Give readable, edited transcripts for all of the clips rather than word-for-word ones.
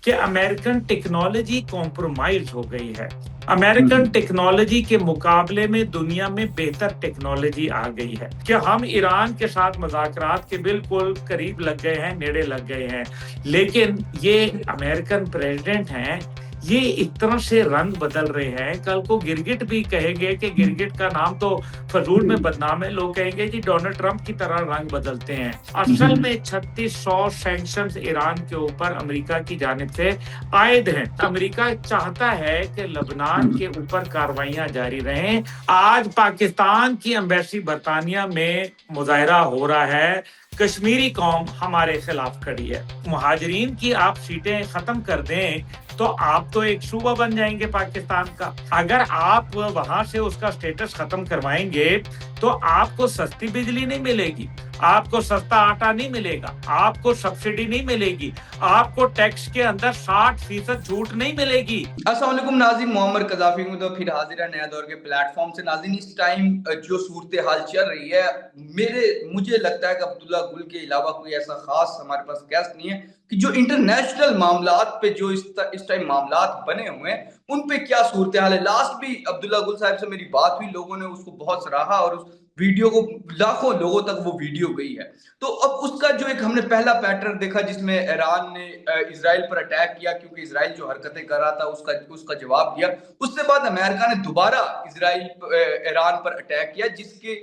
कि American technology compromise हो गई है। अमेरिकन टेक्नोलॉजी के मुकाबले में दुनिया में बेहतर टेक्नोलॉजी आ गई है कि हम ईरान के साथ मुज़ाकरात के बिल्कुल करीब लग गए हैं, नेड़े लग गए हैं। लेकिन ये अमेरिकन प्रेसिडेंट हैं, ये इस तरह से रंग बदल रहे हैं। कल को गिरगिट भी कहेंगे कि गिरगिट का नाम तो फजूल में बदनाम है, लोग कहेंगे जी डोनाल्ड ट्रंप की तरह रंग बदलते हैं। असल में 3600 सैंक्शंस ईरान के ऊपर अमेरिका की जानिब से आयद हैं। अमेरिका चाहता है कि लबनान के ऊपर कार्रवाइयां जारी रहें। आज पाकिस्तान की एम्बेसी बरतानिया में मुजाहरा हो रहा है, कश्मीरी कौम हमारे खिलाफ खड़ी है। मुहाजिरीन की आप सीटें खत्म कर दें तो आप तो एक सूबा बन जाएंगे पाकिस्तान का। अगर आप वहां से उसका स्टेटस खत्म करवाएंगे तो आपको सस्ती बिजली नहीं मिलेगी, आपको सस्ता आटा नहीं मिलेगा, आपको सब्सिडी नहीं मिलेगी, आपको टैक्स के अंदर 60% छूट नहीं मिलेगी। अस्सलाम वालेकुम नाज़रीन, मोहम्मद कज़ाफ़ी में तो फिर हाजिर है नया दौर के प्लेटफॉर्म से। नाज़रीन, इस टाइम जो सूरत हाल चल रही है, मुझे लगता है कि अब्दुल्ला गुल के अलावा कोई ऐसा खास हमारे पास गेस्ट नहीं है कि जो इंटरनेशनल मामलात पे जो इस टाइम मामलात बने हुए हैं उन पे क्या सूरत हाल है। लास्ट भी अब्दुल्ला गुल साहब से मेरी बात हुई, लोगों ने उसको बहुत सराहा और उस वीडियो को लाखों लोगों तक वो वीडियो गई है। तो अब उसका जो एक हमने पहला पैटर्न देखा जिसमें ईरान ने इजराइल पर अटैक किया, क्योंकि इजराइल जो हरकतें कर रहा था उसका उसका जवाब दिया। उसके बाद अमेरिका ने दोबारा ईरान पर अटैक किया, जिसके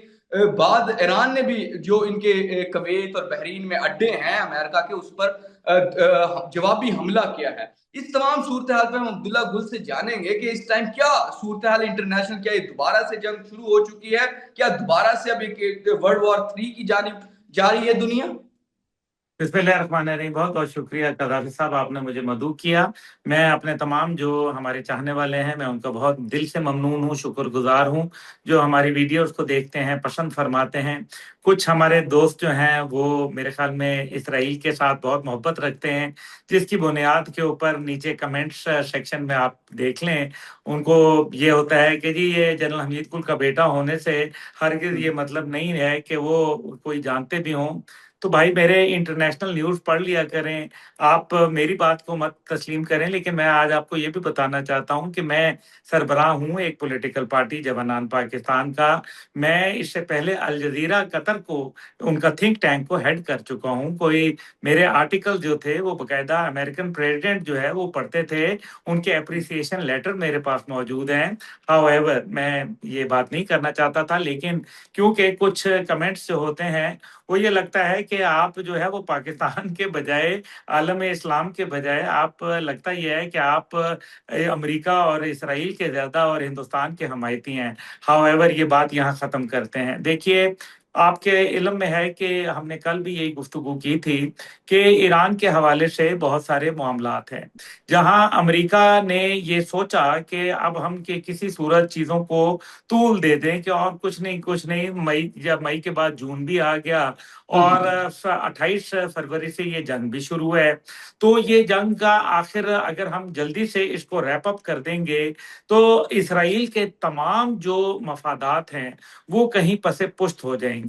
बाद ईरान ने भी जो इनके कुवैत और बहरीन में अड्डे हैं अमेरिका के, उस पर जवाबी हमला किया है। इस तमाम सूरत हाल पे हम अब्दुल्ला गुल से जानेंगे कि इस टाइम क्या सूरत हाल इंटरनेशनल, क्या ये दोबारा से जंग शुरू हो चुकी है, क्या दोबारा से अब एक वर्ल्ड वॉर 3 की जानिब जा रही है दुनिया। बिस्मिल्लाहिर्रहमानिर्रहीम। बहुत बहुत शुक्रिया कदाफी साहब, आपने मुझे मदऊ किया। मैं अपने तमाम जो हमारे चाहने वाले हैं, मैं उनका बहुत दिल से ममनून हूँ, शुक्रगुजार हूँ, जो हमारी वीडियोस को देखते हैं, पसंद फरमाते हैं। कुछ हमारे दोस्त जो हैं वो मेरे ख्याल में इसराइल के साथ बहुत मोहब्बत रखते हैं, जिसकी बुनियाद के ऊपर नीचे कमेंट्स सेक्शन में आप देख लें। उनको ये होता है कि जी ये जनरल हमीद कुल का बेटा होने से हरगिज ये मतलब नहीं है कि वो कोई जानते भी हों। तो भाई मेरे इंटरनेशनल न्यूज़ पढ़ लिया करें, आप मेरी बात को मत तस्लीम करें। लेकिन मैं आज आपको ये भी बताना चाहता हूँ कि मैं सरबराह हूँ एक पॉलिटिकल पार्टी जवानान पाकिस्तान का। मैं इससे पहले अल जज़ीरा कतर को, उनका थिंक टैंक को हेड कर चुका हूँ। कोई मेरे आर्टिकल जो थे वो बकायदा अमेरिकन प्रेसिडेंट जो है वो पढ़ते थे, उनके अप्रिसिएशन लेटर मेरे पास मौजूद हैं। हाउएवर मैं ये बात नहीं करना चाहता था, लेकिन क्योंकि कुछ कमेंट्स जो होते हैं वो ये लगता है कि आप जो है वो पाकिस्तान के बजाय, आलम इस्लाम के बजाय, आप लगता ये है कि आप अमेरिका और इसराइल के ज़्यादा और हिंदुस्तान के हमायती हैं। हाउएवर ये बात यहाँ ख़त्म करते हैं। देखिए, आपके इल्म में है कि हमने कल भी यही गुफ्तगू की थी कि ईरान के हवाले से बहुत सारे मामलात हैं, जहां अमेरिका ने ये सोचा कि अब हम के किसी सूरत चीज़ों को तूल दे दें कि और कुछ नहीं, मई, जब मई के बाद जून भी आ गया और 28 फरवरी से ये जंग भी शुरू है। तो ये जंग का आखिर अगर हम जल्दी से इसको रैप अप कर देंगे तो इसराइल के तमाम जो मफादात हैं वो कहीं पसे पुष्ट हो जाएंगे।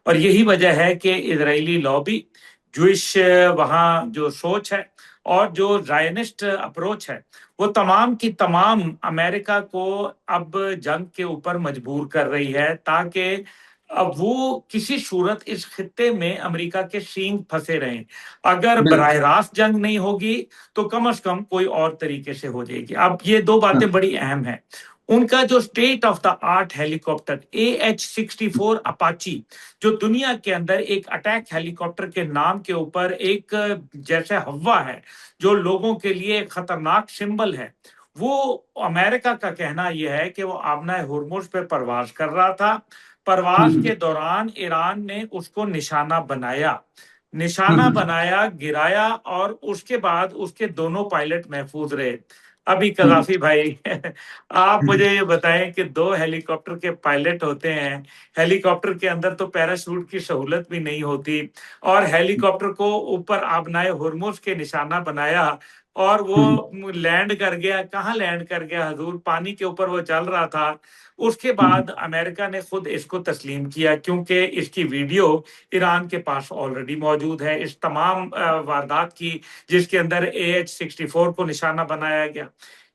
और यही वजह है कि इजरायली लॉबी, जूइश वहाँ जो सोच है और जो जायनिस्ट अप्रोच है, वो तमाम की तमाम अमेरिका को अब जंग के ऊपर मजबूर कर रही है, ताकि अब वो किसी सूरत इस खित्ते में अमेरिका के सींग फंसे रहें। अगर बराह रास्त जंग नहीं होगी तो कम से कम कोई और तरीके से हो जाएगी। अब ये दो बातें बड़ी अहम हैं। उनका जो state of the art helicopter AH-64 Apache, जो दुनिया के अंदर एक अटैक हेलीकॉप्टर के नाम के ऊपर एक जैसे हवा है, जो लोगों के लिए खतरनाक सिंबल है, वो अमेरिका का कहना यह है कि वो आबना हुर्मुज पे परवाज कर रहा था। परवाज के दौरान ईरान ने उसको निशाना बनाया, गिराया, और उसके बाद उसके दोनों पायलट महफूज रहे। अभी कदाफी भाई आप मुझे ये बताएं कि दो हेलीकॉप्टर के पायलट होते हैं, हेलीकॉप्टर के अंदर तो पैराशूट की सहूलत भी नहीं होती, और हेलीकॉप्टर को ऊपर आबनाए हुर्मुज के निशाना बनाया, और वो लैंड कर गया। कहाँ लैंड कर गया हजूर, पानी के ऊपर वो चल रहा था। उसके बाद अमेरिका ने खुद इसको तस्लीम किया, क्योंकि इसकी वीडियो ईरान के पास ऑलरेडी मौजूद है, इस तमाम वारदात की, जिसके अंदर AH-64 को निशाना बनाया गया।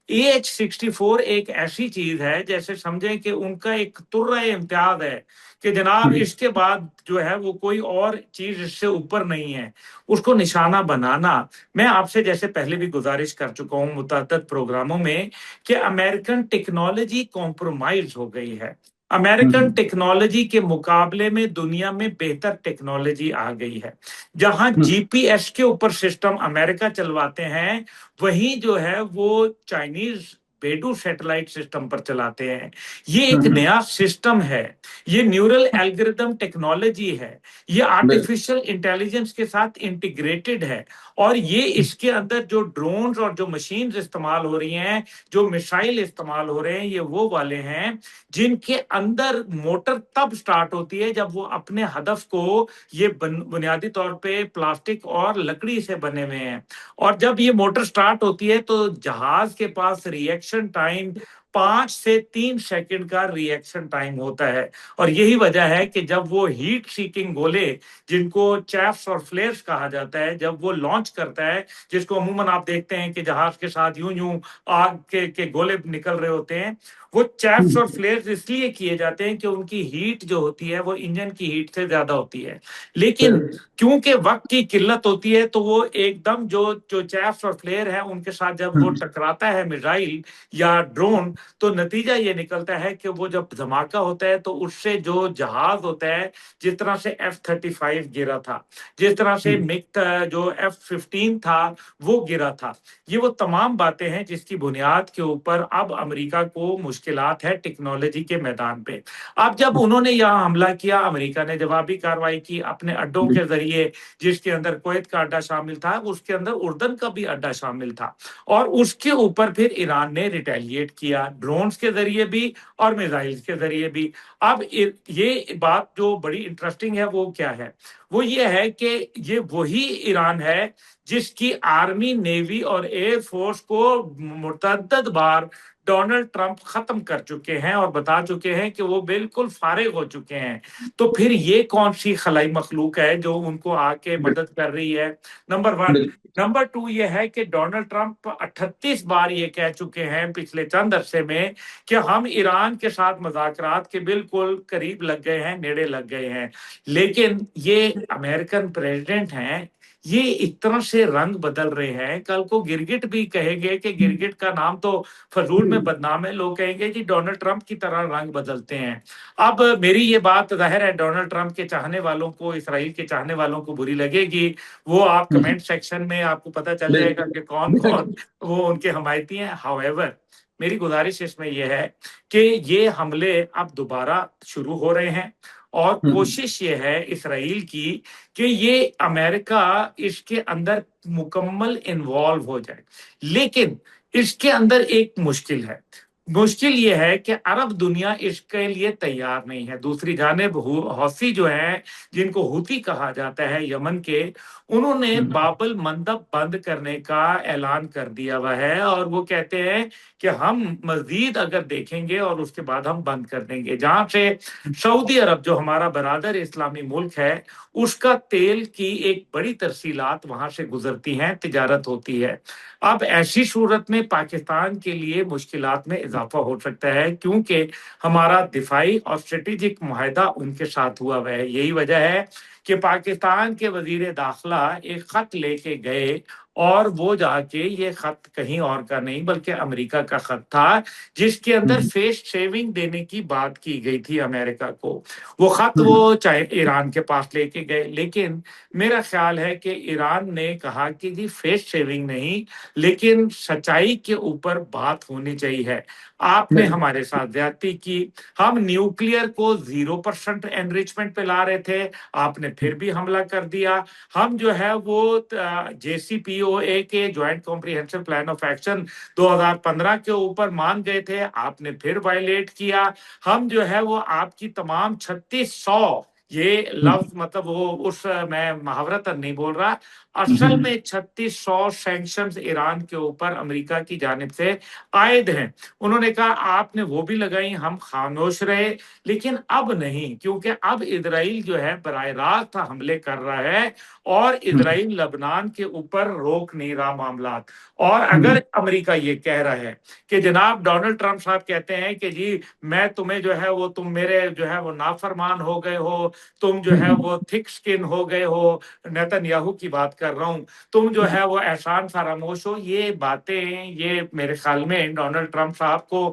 AH-64 एक ऐसी चीज है, जैसे समझे कि उनका एक तुर्रा इम्तियाज है कि जनाब इसके बाद जो है वो कोई और चीज इससे ऊपर नहीं है, उसको निशाना बनाना। मैं आपसे जैसे पहले भी गुजारिश कर चुका हूं मुतअद्दिद प्रोग्रामों में कि अमेरिकन टेक्नोलॉजी कॉम्प्रोमाइज हो गई है। अमेरिकन टेक्नोलॉजी के मुकाबले में दुनिया में बेहतर टेक्नोलॉजी आ गई है। जहां GPS के ऊपर सिस्टम अमेरिका चलवाते हैं, वहीं जो है वो चाइनीज बेडू सैटेलाइट सिस्टम पर चलाते हैं। ये एक नया सिस्टम है, ये न्यूरल एल्गोरिथम टेक्नोलॉजी है, ये आर्टिफिशियल इंटेलिजेंस के साथ इंटीग्रेटेड है। और ये इसके अंदर जो ड्रोन्स और जो मशीन्स इस्तेमाल हो रही हैं, जो मिसाइल इस्तेमाल हो रहे हैं, ये वो वाले हैं जिनके अंदर मोटर तब स्टार्ट होती है जब वो अपने हदफ को, ये बुनियादी तौर पे प्लास्टिक और लकड़ी से बने हुए हैं, और जब ये मोटर स्टार्ट होती है तो जहाज के पास रिएक्शन टाइम 5 से 3 सेकंड का रिएक्शन टाइम होता है। और यही वजह है कि जब वो हीट सीकिंग गोले, जिनको चैफ्स और फ्लेयर्स कहा जाता है, जब वो लॉन्च करता है, जिसको अमूमन आप देखते हैं कि जहाज के साथ यूं यूं आग के गोले निकल रहे होते हैं, वो चैफ्स और फ्लेयर्स इसलिए किए जाते हैं कि उनकी हीट जो होती है वो इंजन की हीट से ज्यादा होती है। लेकिन क्योंकि वक्त की किल्लत होती है, तो वो एकदम जो जो चैफ्स और फ्लेयर है उनके साथ जब वो टकराता है मिसाइल या ड्रोन, तो नतीजा ये निकलता है कि वो जब धमाका होता है तो उससे जो जहाज होता है, जिस तरह से F-35 गिरा था, जिस तरह से मिग जो F-15 था वो गिरा था, ये वो तमाम बातें हैं जिसकी बुनियाद के ऊपर अब अमेरिका को मुश्किलात है टेक्नोलॉजी के मैदान पे। अब जब उन्होंने यहाँ हमला किया, अमेरिका ने जवाबी कार्रवाई की अपने अड्डों के जरिए, जिसके अंदर कुवैत का अड्डा शामिल था, उसके अंदर उर्दन का भी अड्डा शामिल था, और उसके ऊपर फिर ईरान ने रिटेलिएट किया, ड्रोन्स के जरिए भी और मिसाइल्स के जरिए भी। अब ये बात जो बड़ी इंटरेस्टिंग है वो क्या है, वो ये है कि ये वही ईरान है जिसकी आर्मी, नेवी और एयर फोर्स को मुतअद्दिद बार डोनाल्ड ट्रंप खत्म कर चुके हैं और बता चुके हैं कि वो बिल्कुल फारिग हो चुके हैं। तो फिर ये कौन सी खलाई मखलूक है जो उनको आके मदद कर रही है? नंबर 1। नंबर 2 ये है कि डोनाल्ड ट्रंप 38 बार ये कह चुके हैं पिछले चंद अरसे में कि हम ईरान के साथ मुज़ाकरात के बिल्कुल करीब लग गए हैं, नेड़े लग गए हैं। लेकिन ये अमेरिकन प्रेसिडेंट हैं, ये इतना से रंग बदल रहे हैं। कल को गिरगिट भी कहेंगे कि गिरगिट का नाम तो फजूल में बदनाम है, लोग कहेंगे जी डोनाल्ड ट्रंप की तरह रंग बदलते हैं। अब मेरी ये बात जाहिर है डोनाल्ड ट्रंप के चाहने वालों को, इसराइल के चाहने वालों को बुरी लगेगी। वो आप कमेंट सेक्शन में आपको पता चल जाएगा कि कौन कौन वो उनके हमायती हैं। हाउएवर, मेरी गुजारिश इसमें यह है कि ये हमले अब दोबारा शुरू हो रहे हैं, और कोशिश ये है इसराइल की कि ये अमेरिका इसके अंदर मुकम्मल इन्वॉल्व हो जाए। लेकिन इसके अंदर एक मुश्किल है, मुश्किल ये है कि अरब दुनिया इसके लिए तैयार नहीं है। दूसरी जानिब हौसी जो है, जिनको हुती कहा जाता है यमन के, उन्होंने बाबल मंदब बंद करने का ऐलान कर दिया हुआ है, और वो कहते हैं कि हम मजीद अगर देखेंगे और उसके बाद हम बंद कर देंगे। जहां से सऊदी अरब जो हमारा बरादर इस्लामी मुल्क है, उसका तेल की एक बड़ी तरसीलात वहां से गुजरती हैं, तिजारत होती है। अब ऐसी सूरत में पाकिस्तान के लिए मुश्किलात में इजाफा हो सकता है, क्योंकि हमारा दिफाई और स्ट्रेटेजिक मुआहदा उनके साथ हुआ हुआ है। यही वजह है कि पाकिस्तान के वजीर दाखिला एक खत लेके गए, और वो जाके, ये खत कहीं और का नहीं बल्कि अमेरिका का खत था, जिसके अंदर फेस सेविंग देने की बात की गई थी अमेरिका को। वो खत वो चाहे ईरान के पास लेके गए, लेकिन मेरा ख्याल है कि ईरान ने कहा कि जी फेस सेविंग नहीं, लेकिन सच्चाई के ऊपर बात होनी चाहिए। आपने हमारे साथ ज्यादती की, हम न्यूक्लियर को 0% एनरिचमेंट पे ला रहे थे, आपने फिर भी हमला कर दिया। हम जो है वो JCPOA के joint comprehensive plan of action 2015 के ऊपर मान गए थे, आपने फिर वायलेट किया। हम जो है वो आपकी तमाम 3600 ये लफ्ज मतलब वो उस मैं मुहावरत नहीं बोल रहा, असल में 3600 सैंक्शंस ईरान के ऊपर अमेरिका की जानिब से आयद हैं। उन्होंने कहा आपने वो भी लगाई, हम खामोश रहे, लेकिन अब नहीं, क्योंकि अब इजराइल जो है बराह रास्त हमले कर रहा है और इजराइल लबनान के ऊपर रोक नहीं रहा मामला। और अगर अमेरिका ये कह रहा है कि जनाब डोनाल्ड ट्रंप साहब कहते हैं कि जी मैं तुम्हें जो है वो तुम मेरे जो है वो नाफरमान हो गए हो, तुम जो है वो थिक स्किन हो गए हो, नेतन्याहू की बात कर रहा हूं, तुम जो है वो एहसान फरामोश हो, ये बातें ये मेरे ख्याल में डोनाल्ड ट्रंप साहब को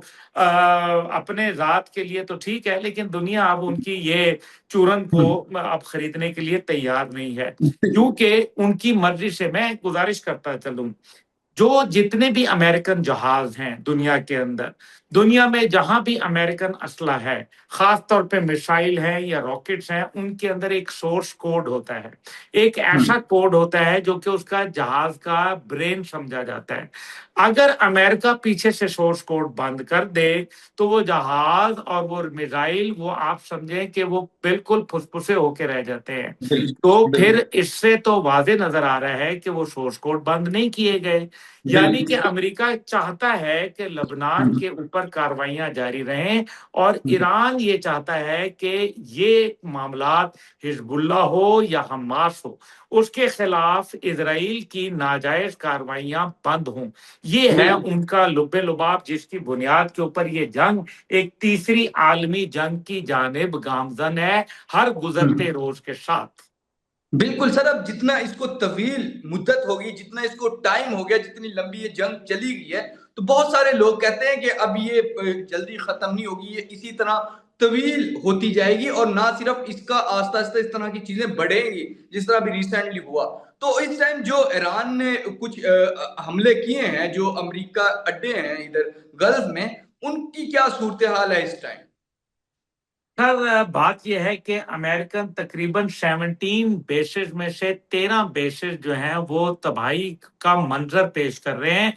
अपने जात के लिए तो ठीक है, लेकिन दुनिया अब उनकी ये चूरन को अब खरीदने के लिए तैयार नहीं है, क्योंकि उनकी मर्जी से। मैं गुजारिश करता चलूं, जो जितने भी अमेरिकन जहाज हैं दुनिया के अंदर, दुनिया में जहां भी अमेरिकन असला है, खास तौर पे मिसाइल है या रॉकेट्स हैं, उनके अंदर एक सोर्स कोड होता है, एक ऐसा कोड होता है जो कि उसका जहाज का ब्रेन समझा जाता है। अगर अमेरिका पीछे से सोर्स कोड बंद कर दे तो वो जहाज और वो मिसाइल, वो आप समझें कि वो बिल्कुल फुसफुसे होके रह जाते हैं। तो फिर इससे तो वाजे नजर आ रहा है कि वो सोर्स कोड बंद नहीं किए गए, यानी कि अमेरिका चाहता है कि लबनान के ऊपर कार्रवाइयां जारी रहें, और ईरान ये चाहता है कि ये मामलात हिजबुल्लाह हो या हमास हो, उसके खिलाफ इजराइल की नाजायज कार्रवाइयां बंद हों। ये है उनका लुब्बे लुबाब, जिसकी बुनियाद के ऊपर ये जंग एक तीसरी आलमी जंग की जानिब गामजन है हर गुजरते रोज के साथ। बिल्कुल सर, अब जितना इसको तवील मुद्दत होगी, जितना इसको टाइम हो गया, जितनी लंबी ये जंग चली गई है, तो बहुत सारे लोग कहते हैं कि अब ये जल्दी खत्म नहीं होगी, ये इसी तरह तवील होती जाएगी, और ना सिर्फ इसका आस्ता आस्ता इस तरह की चीजें बढ़ेंगी जिस तरह अभी रिसेंटली हुआ। तो इस टाइम जो ईरान ने कुछ हमले किए हैं, जो अमेरिका अड्डे हैं इधर गल्फ में, उनकी क्या सूरत हाल है इस टाइम? सर बात यह है कि अमेरिकन तकरीबन 17 बेसेस में से 13 बेसेस जो हैं वो तबाही का मंजर पेश कर रहे हैं।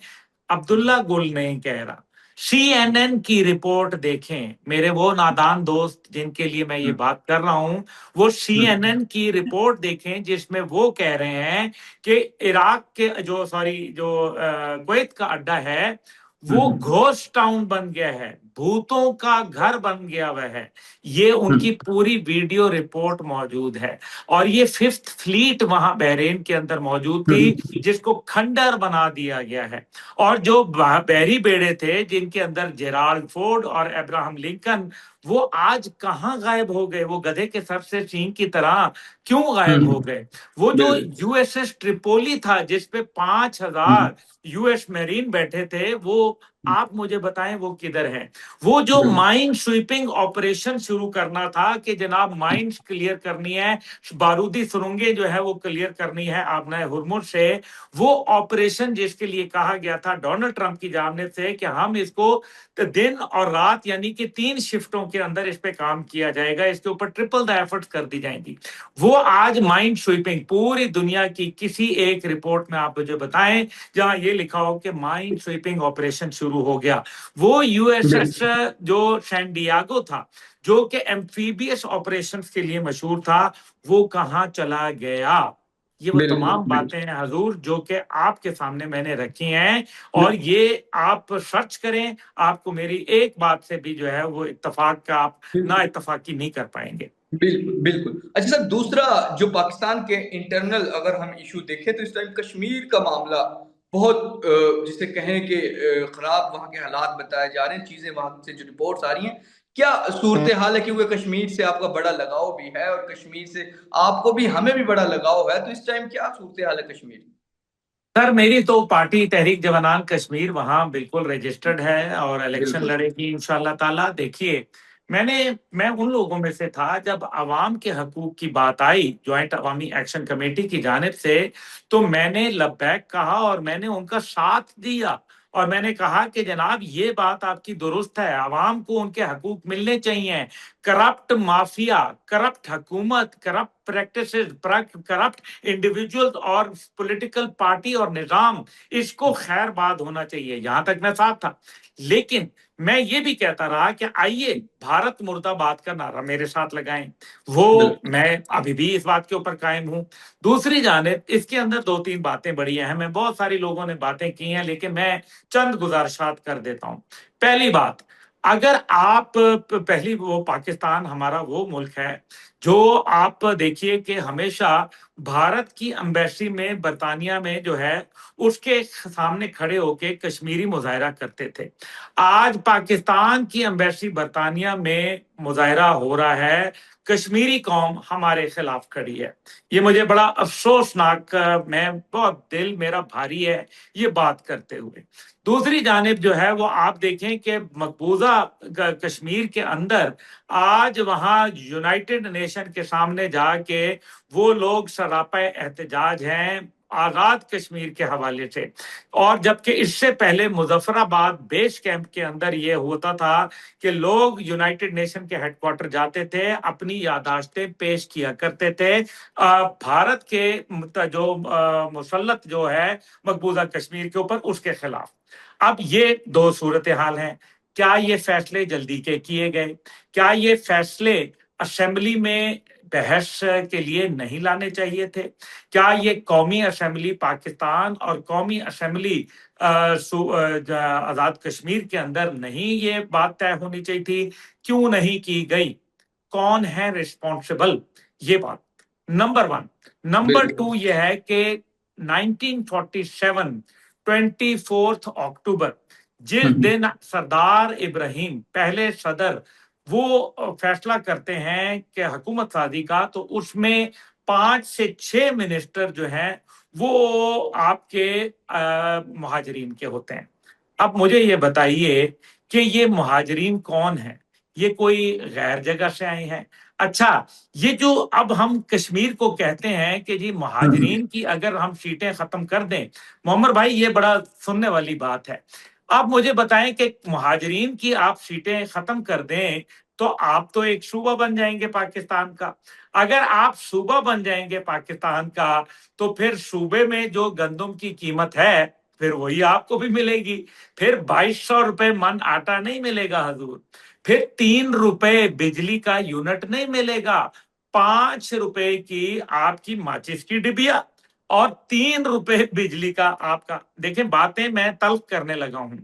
अब्दुल्ला गुल नहीं कह रहा, CNN की रिपोर्ट देखें, मेरे वो नादान दोस्त जिनके लिए मैं ये बात कर रहा हूं, वो CNN की रिपोर्ट देखें जिसमें वो कह रहे हैं कि इराक के जो कुवैत का अड्डा है वो घोस्ट टाउन बन गया है, भूतों का घर बन गया हुआ है। ये उनकी पूरी वीडियो रिपोर्ट मौजूद है, और ये फिफ्थ फ्लीट वहां बहरेन के अंदर मौजूद थी जिसको खंडर बना दिया गया है। और जो बहरी बेड़े थे जिनके अंदर जेराल्ड फोर्ड और अब्राहम लिंकन, वो आज कहां गायब हो गए? वो गधे के सर से सींग की तरह क्यों गायब हो गए? वो जो USS ट्रिपोली था जिसपे 5000 US मेरीन बैठे थे, वो आप मुझे बताएं वो किधर है? वो जो माइन स्वीपिंग ऑपरेशन शुरू करना था कि जनाब माइंस क्लियर करनी है, बारूदी सुरंगें जो है वो क्लियर करनी है आबना हुरमुज से, वो ऑपरेशन जिसके लिए कहा गया था डोनाल्ड ट्रंप की जानिब से कि हम इसको दिन और रात यानी कि 3 शिफ्टों के अंदर इस पे काम किया जाएगा, इसके ऊपर ट्रिपल द एफर्ट्स कर दी जाएंगी, वो आज माइंड स्वीपिंग पूरी दुनिया की किसी एक रिपोर्ट में आप मुझे बताएं जहां ये लिखा हो कि माइंड स्वीपिंग ऑपरेशन शुरू हो गया। वो USS जो सैन डियागो था, जो कि एम्फीबियस ऑपरेशंस के लिए मशहूर था, वो कहां चला गया? ये वो तमाम बातें हैं हजूर जो कि आपके सामने मैंने रखी हैं, और ये आप सर्च करें, आपको मेरी एक बात से भी जो है वो इत्तेफाक का आप ना इत्तेफाकी नहीं कर पाएंगे। बिल्कुल बिल्कुल। अच्छा सर, दूसरा जो पाकिस्तान के इंटरनल अगर हम इशू देखें, तो इस टाइम कश्मीर का मामला बहुत जिसे कहें कि खराब वहां के हालात बताए जा रहे हैं, चीजें वहां से जो रिपोर्ट्स आ रही हैं, क्या सूरत हाल है? क्योंकि कश्मीर से आपका बड़ा लगाव भी है, और कश्मीर से आपको भी हमें भी बड़ा लगाव है, तो इस टाइम क्या सूरत हाल है कश्मीर? सर मेरी तो पार्टी तहरीक जवानान कश्मीर वहां बिल्कुल रजिस्टर्ड है और इलेक्शन बिल्कुल लड़ेगी इंशाल्लाह ताला। देखिए, मैं उन लोगों में से था जब अवाम के हकूक की बात I joined Awami action committee की जानिब से, तो मैंने लब्बैक कहा और मैंने उनका साथ दिया, और मैंने कहा कि जनाब ये बात आपकी दुरुस्त है, अवाम को उनके हकूक मिलने चाहिए, करप्ट माफिया, करप्ट हुकूमत, करप्ट प्रैक्टिसेस, करप्ट इंडिविजुअल्स और पॉलिटिकल पार्टी और निजाम, इसको खैरबाद होना चाहिए। यहां तक मैं साथ था, लेकिन मैं ये भी कहता रहा कि आइए भारत मुर्दाबाद का नारा मेरे साथ लगाएं। वो मैं अभी भी इस बात के ऊपर कायम हूं। दूसरी जानिब इसके अंदर दो तीन बातें बड़ी अहम है। बहुत सारी लोगों ने बातें की हैं, लेकिन मैं चंद गुजारिशात कर देता हूं। पहली बात, अगर आप पहली, वो पाकिस्तान हमारा वो मुल्क है जो आप देखिए कि हमेशा भारत की एम्बेसी में बरतानिया में जो है उसके सामने खड़े होके कश्मीरी मुजाहरा करते थे। आज पाकिस्तान की एम्बेसी बरतानिया में मुजाहरा हो रहा है, कश्मीरी कौम हमारे खिलाफ खड़ी है। ये मुझे बड़ा अफसोसनाक, मैं बहुत दिल मेरा भारी है ये बात करते हुए। दूसरी जानिब जो है वो आप देखें कि मकबूजा कश्मीर के अंदर आज वहां यूनाइटेड नेशन के सामने जाके वो लोग सरापा एहतजाज हैं आजाद कश्मीर के हवाले से। और जबकि इससे पहले मुजफ्फराबाद बेस कैंप के अंदर ये होता था कि लोग यूनाइटेड नेशन के हेडक्वार्टर जाते थे, अपनी यादाश्तें पेश किया करते थे भारत के जो मुसल्लत जो है मकबूजा कश्मीर के ऊपर, उसके खिलाफ। अब ये दो सूरत हाल हैं। क्या ये फैसले जल्दी के किए गए? क्या ये फैसले असेंबली में बहस के लिए नहीं लाने चाहिए थे? क्या ये कौमी असेंबली पाकिस्तान और कौमी असेंबली आजाद कश्मीर के अंदर नहीं ये बात तय होनी चाहिए थी? क्यों नहीं की गई? कौन है रिस्पॉन्सिबल? ये बात नंबर वन। नंबर टू ये है कि 1947 24 अक्टूबर, जिस दिन सरदार इब्राहिम पहले सदर वो फैसला करते हैं कि हुकूमत साजी का, तो उसमें 5 से 6 मिनिस्टर जो हैं वो आपके मुहाजिरीन के होते हैं। अब मुझे ये बताइए कि ये मुहाजिरीन कौन है? ये कोई गैर जगह से आए हैं? अच्छा, ये जो अब हम कश्मीर को कहते हैं कि जी मुहाजिरीन की अगर हम सीटें खत्म कर दें, मोहम्मद भाई ये बड़ा सुनने वाली बात है। आप मुझे बताएं कि मुहाजिरीन की आप सीटें खत्म कर दें तो आप तो एक सूबा बन जाएंगे पाकिस्तान का। अगर आप सूबा बन जाएंगे पाकिस्तान का तो फिर सूबे में जो गंदम की कीमत है फिर वही आपको भी मिलेगी। फिर 2200 रुपए मन आटा नहीं मिलेगा हजूर, फिर 3 रुपए बिजली का यूनिट नहीं मिलेगा, 5 रुपए की आपकी माचिस की डिबिया और 3 रुपए बिजली का आपका। देखें बातें मैं तल्ख करने लगा हूं।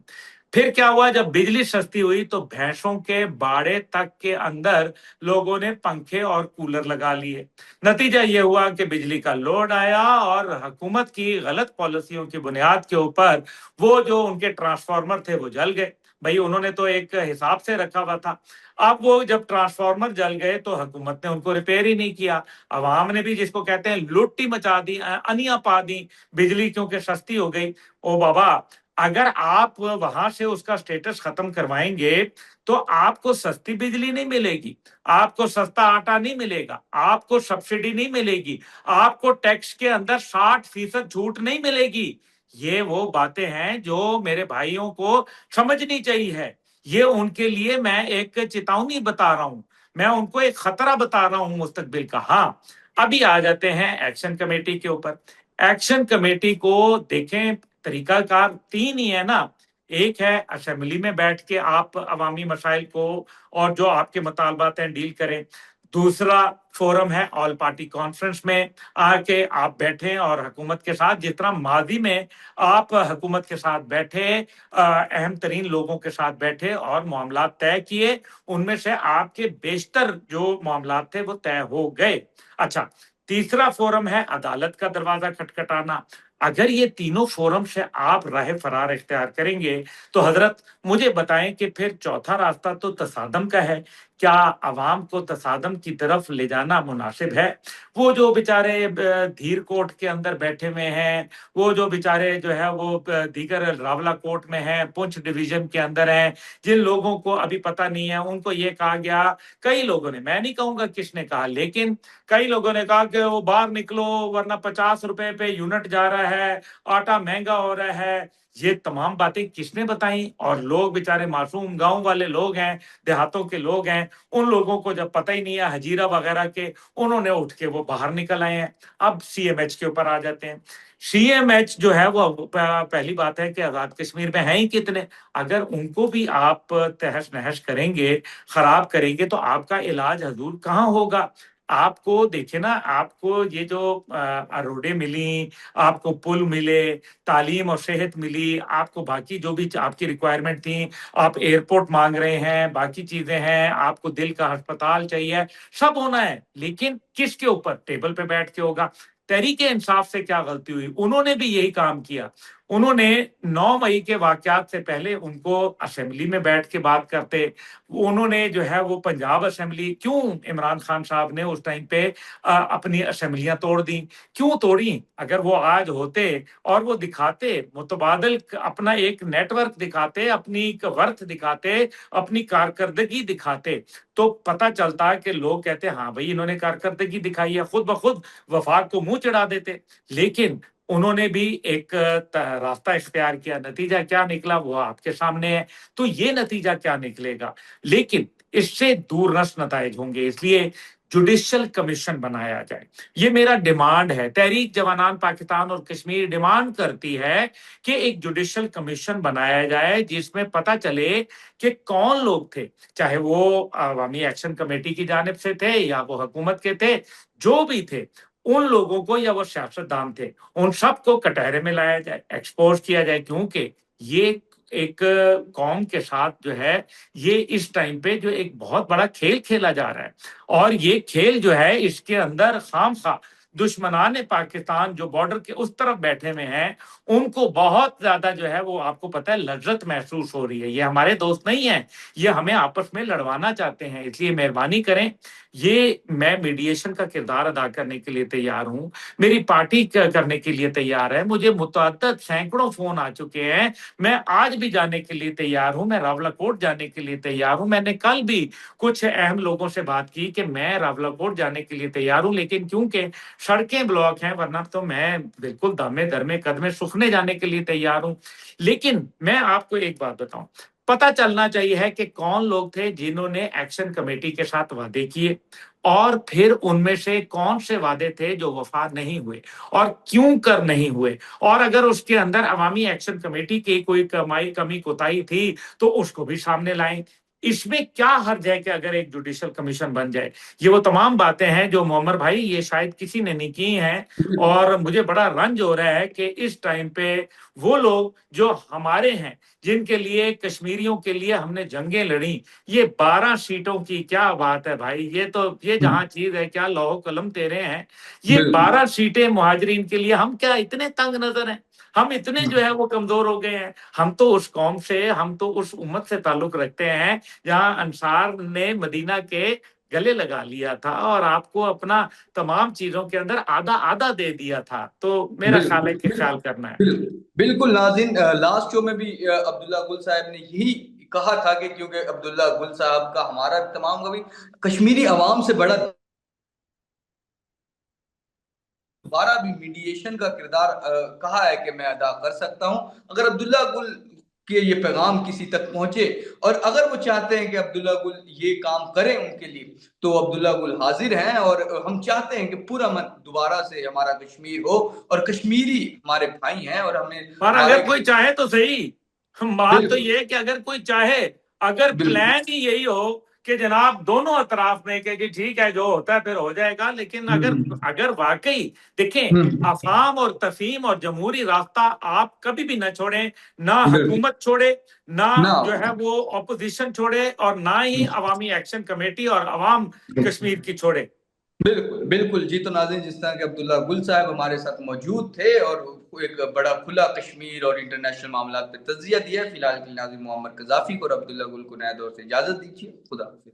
फिर क्या हुआ, जब बिजली सस्ती हुई तो भैंसों के बाड़े तक के अंदर लोगों ने पंखे और कूलर लगा लिए। नतीजा ये हुआ कि बिजली का लोड आया और हुकूमत की गलत पॉलिसियों की बुनियाद के ऊपर वो जो उनके ट्रांसफार्मर थे वो जल गए। भाई उन्होंने तो एक हिसाब से रखा हुआ था। अब वो जब ट्रांसफार्मर जल गए तो हुकूमत ने उनको रिपेयर ही नहीं किया। अवाम ने भी जिसको कहते हैं लुट्टी मचा दी, अनिया पा दी, बिजली क्योंकि सस्ती हो गई। ओ बाबा, अगर आप वहां से उसका स्टेटस खत्म करवाएंगे तो आपको सस्ती बिजली नहीं मिलेगी, आपको सस्ता आटा नहीं मिलेगा, आपको सब्सिडी नहीं मिलेगी, आपको टैक्स के अंदर 60% छूट नहीं मिलेगी। ये वो बातें हैं जो मेरे भाइयों को समझनी चाहिए। ये उनके लिए मैं एक चेतावनी बता रहा हूं, मैं उनको एक खतरा बता रहा हूं मुस्तकबिल का। हाँ, अभी आ जाते हैं एक्शन कमेटी के ऊपर। एक्शन कमेटी को देखें, तरीकाकार तीन ही है ना। एक है असेंबली में बैठ के आप अवामी मसाइल को और जो आपके मुतालबात हैं डील करें। दूसरा फोरम है ऑल पार्टी कॉन्फ्रेंस में आके आप बैठे और हुकूमत के साथ, जिस तरह माजी में आप हुकूमत के साथ बैठे, अहम तरीन लोगों के साथ बैठे और मामला तय किए, उनमें से आपके बेशतर जो मामला थे वो तय हो गए। अच्छा, तीसरा फोरम है अदालत का दरवाजा खटखटाना। अगर ये तीनों फोरम से आप राह फरार इख्तियार करेंगे तो हजरत मुझे बताएं कि फिर चौथा रास्ता तो तसादम का है। क्या अवाम को तसादम की तरफ ले जाना मुनासिब है? वो जो बेचारे धीर कोट के अंदर बैठे हुए हैं, वो जो बेचारे जो है वो दीगर रावला कोट में हैं, पुंछ डिवीजन के अंदर हैं, जिन लोगों को अभी पता नहीं है, उनको ये कहा गया, कई लोगों ने, मैं नहीं कहूंगा किसने कहा, लेकिन कई लोगों ने कहा कि वो बाहर निकलो वरना 50 रुपए पे यूनिट जा रहा है, आटा महंगा हो रहा है, ये तमाम बातें किसने बताई? और लोग बेचारे मासूम गांव वाले लोग हैं, देहातों के लोग हैं, उन लोगों को जब पता ही नहीं है हजीरा वगैरह के, उन्होंने उठ के वो बाहर निकल आए हैं। अब सीएमएच के ऊपर आ जाते हैं। सीएमएच जो है वो पहली बात है कि आजाद कश्मीर में है ही कितने। अगर उनको भी आप तहस नहस करेंगे, खराब करेंगे, तो आपका इलाज हजूर कहाँ होगा? आपको देखिए ना, आपको ये जो रोडें मिली, आपको पुल मिले, तालीम और सेहत मिली, आपको बाकी जो भी आपकी रिक्वायरमेंट थी, आप एयरपोर्ट मांग रहे हैं, बाकी चीजें हैं, आपको दिल का अस्पताल चाहिए, सब होना है, लेकिन किसके ऊपर? टेबल पे बैठ के होगा। तहरीके इंसाफ से क्या गलती हुई? उन्होंने भी यही काम किया। उन्होंने 9 मई के वाकयात से पहले उनको असेंबली में बैठ के बात करते। उन्होंने जो है वो पंजाब असेंबली, क्यों इमरान खान साहब ने उस टाइम पे अपनी असेंबलियां तोड़ दी? क्यों तोड़ी? अगर वो आज होते और वो दिखाते, मुतबादल अपना एक नेटवर्क दिखाते, अपनी एक वर्थ दिखाते, अपनी कारकर्दगी दिखाते, तो पता चलता कि लोग कहते हाँ भाई इन्होंने कारकर्दगी दिखाई है, खुद ब खुद वफाक को मुंह चढ़ा देते। लेकिन उन्होंने भी एक रास्ता इख्तियार किया। नतीजा क्या निकला वो आपके सामने है। तो ये नतीजा क्या निकलेगा? लेकिन इससे दूररस नताइज होंगे, इसलिए जुडिशियल कमीशन बनाया जाए। ये मेरा डिमांड है। तहरीक जवानान पाकिस्तान और कश्मीर डिमांड करती है कि एक जुडिशियल कमीशन बनाया जाए जिसमें पता चले कि कौन लोग थे, चाहे वो अवामी एक्शन कमेटी की जानिब से थे या वो हुकूमत के थे, जो भी थे, उन लोगों को, या वो सियासतदान थे, उन सबको कटहरे में लाया जाए, एक्सपोज किया जाए। क्योंकि ये एक कौम के साथ जो है, ये इस टाइम पे जो एक बहुत बड़ा खेल खेला जा रहा है, और ये खेल जो है इसके अंदर खामखा दुश्मनान पाकिस्तान जो बॉर्डर के उस तरफ बैठे हुए हैं, उनको बहुत ज्यादा जो है वो, आपको पता है, लज्जत महसूस हो रही है। ये हमारे दोस्त नहीं है, ये हमें आपस में लड़वाना चाहते हैं। इसलिए मेहरबानी करें, ये मैं मीडिएशन का किरदार अदा करने के लिए तैयार हूं, मेरी पार्टी करने के लिए तैयार है। मुझे मुतअद्दिद सैकड़ों फोन आ चुके हैं, मैं आज भी जाने के लिए तैयार हूं, मैं रावलाकोट जाने के लिए तैयार हूं। मैंने कल भी कुछ अहम लोगों से बात की कि मैं रावलाकोट जाने के लिए तैयार हूं, लेकिन क्योंकि सड़कें ब्लॉक हैं, वरना तो मैं बिल्कुल दमे दरमे कदमे सुखने जाने के लिए तैयार हूं। लेकिन मैं आपको एक बात बताऊं, पता चलना चाहिए है कि कौन लोग थे जिन्होंने एक्शन कमेटी के साथ वादे किए, और फिर उनमें से कौन से वादे थे जो वफा नहीं हुए, और क्यों कर नहीं हुए। और अगर उसके अंदर अवामी एक्शन कमेटी की कोई कमी कोताही थी तो उसको भी सामने लाएं। इसमें क्या हर्ज है कि अगर एक जुडिशियल कमीशन बन जाए? ये वो तमाम बातें हैं जो मोहम्मद भाई, ये शायद किसी ने नहीं की हैं, और मुझे बड़ा रंज हो रहा है कि इस टाइम पे वो लोग जो हमारे हैं, जिनके लिए, कश्मीरियों के लिए हमने जंगें लड़ी, ये 12 सीटों की क्या बात है भाई? ये तो, ये जहां चीज है, क्या लौह कलम तेरे हैं। ये बिल्कुल 12 सीटें मुहाजिरीन के लिए, हम क्या इतने तंग नजर हैं? हम इतने जो है वो कमजोर हो गए हैं? हम तो उस कौम से, हम तो उस उम्मत से ताल्लुक रखते हैं जहां अंसार ने मदीना के गले लगा लिया था, और आपको अपना तमाम चीजों के अंदर आधा आधा दे दिया था। तो मेरा ख्याल है कि बिल्कुल ख्याल करना है। बिल्कुल बिल्कुल नाज़रीन, लास्ट शो में भी अब्दुल्ला गुल साहब ने यही कहा था कि क्योंकि अब्दुल्ला गुल साहब का हमारा तमाम कभी कश्मीरी अवाम से बड़ा, दोबारा भी मीडिएशन का किरदार कहा है कि मैं अदा कर सकता हूं, अगर अब्दुल्ला गुल के ये पैगाम किसी तक पहुंचे, और अगर वो चाहते हैं कि अब्दुल्ला गुल ये काम करें उनके लिए, तो अब्दुल्ला गुल हाजिर हैं। और हम चाहते हैं कि पूरा मन दोबारा से हमारा कश्मीर हो, और कश्मीरी हमारे भाई हैं, और हमें पर हमारा अगर एक, कोई चाहे तो सही, बात तो बिल्कुल ये है कि अगर कोई चाहे, अगर बिल्कुल प्लान ही यही हो कि जनाब दोनों अतराफ में कि जी ठीक है, जो होता है फिर हो जाएगा, लेकिन अगर हम्म अगर वाकई देखें, हम्म अफाम और तफहीम और जमहूरी रास्ता आप कभी भी ना छोड़ें, ना बिल्कुल हुकूमत छोड़े, ना ना, जो है वो ऑपोजिशन छोड़े, और ना ही अवामी एक्शन कमेटी और अवाम कश्मीर की छोड़े। बिल्कुल बिल्कुल जी। तो नाज़रीन, जिस तरह के अब्दुल्ला गुल साहब हमारे साथ मौजूद थे, और एक बड़ा खुला कश्मीर और इंटरनेशनल मामला पे तजिया दिया। फिलहाल के लिए नाज़रीन मोहम्मद कजाफी को और अब्दुल्ला गुल को नया दौर से इजाजत दीजिए। खुदा हाफिज़।